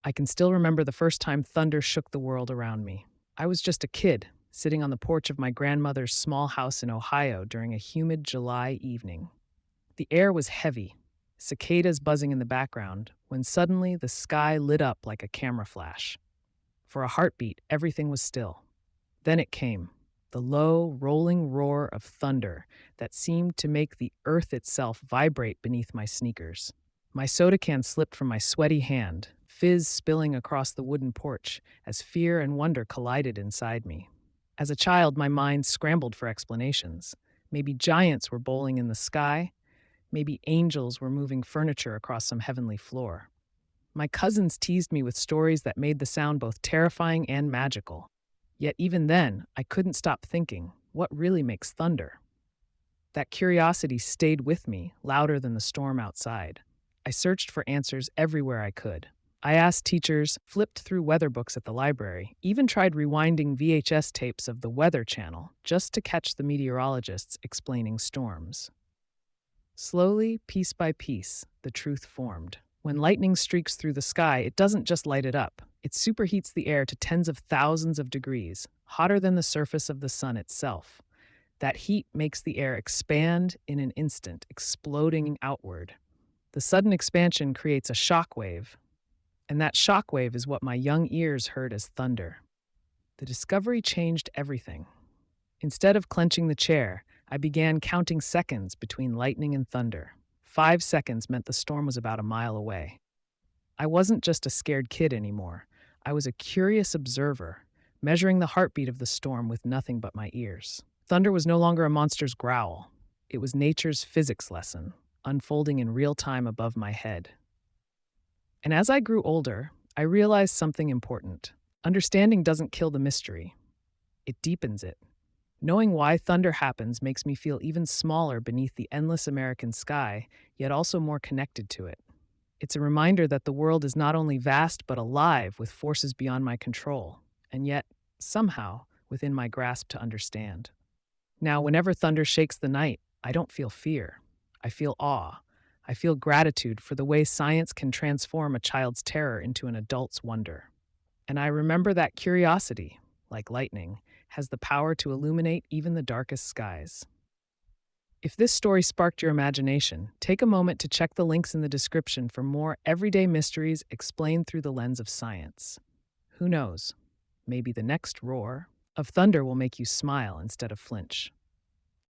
I can still remember the first time thunder shook the world around me. I was just a kid, sitting on the porch of my grandmother's small house in Ohio during a humid July evening. The air was heavy, cicadas buzzing in the background, when suddenly the sky lit up like a camera flash. For a heartbeat, everything was still. Then it came, the low, rolling roar of thunder that seemed to make the earth itself vibrate beneath my sneakers. My soda can slipped from my sweaty hand, fizz spilling across the wooden porch as fear and wonder collided inside me. As a child, my mind scrambled for explanations. Maybe giants were bowling in the sky. Maybe angels were moving furniture across some heavenly floor. My cousins teased me with stories that made the sound both terrifying and magical. Yet even then, I couldn't stop thinking, what really makes thunder? That curiosity stayed with me, louder than the storm outside. I searched for answers everywhere I could. I asked teachers, flipped through weather books at the library, even tried rewinding VHS tapes of the Weather Channel just to catch the meteorologists explaining storms. Slowly, piece by piece, the truth formed. When lightning streaks through the sky, it doesn't just light it up. It superheats the air to tens of thousands of degrees, hotter than the surface of the sun itself. That heat makes the air expand in an instant, exploding outward. The sudden expansion creates a shock wave, and that shock wave is what my young ears heard as thunder. The discovery changed everything. Instead of clenching the chair, I began counting seconds between lightning and thunder. 5 seconds meant the storm was about a mile away. I wasn't just a scared kid anymore. I was a curious observer, measuring the heartbeat of the storm with nothing but my ears. Thunder was no longer a monster's growl. It was nature's physics lesson, unfolding in real time above my head. And as I grew older, I realized something important. Understanding doesn't kill the mystery. It deepens it. Knowing why thunder happens makes me feel even smaller beneath the endless American sky, yet also more connected to it. It's a reminder that the world is not only vast but alive with forces beyond my control, and yet, somehow, within my grasp to understand. Now, whenever thunder shakes the night, I don't feel fear. I feel awe. I feel gratitude for the way science can transform a child's terror into an adult's wonder. And I remember that curiosity, like lightning, has the power to illuminate even the darkest skies. If this story sparked your imagination, take a moment to check the links in the description for more everyday mysteries explained through the lens of science. Who knows? Maybe the next roar of thunder will make you smile instead of flinch.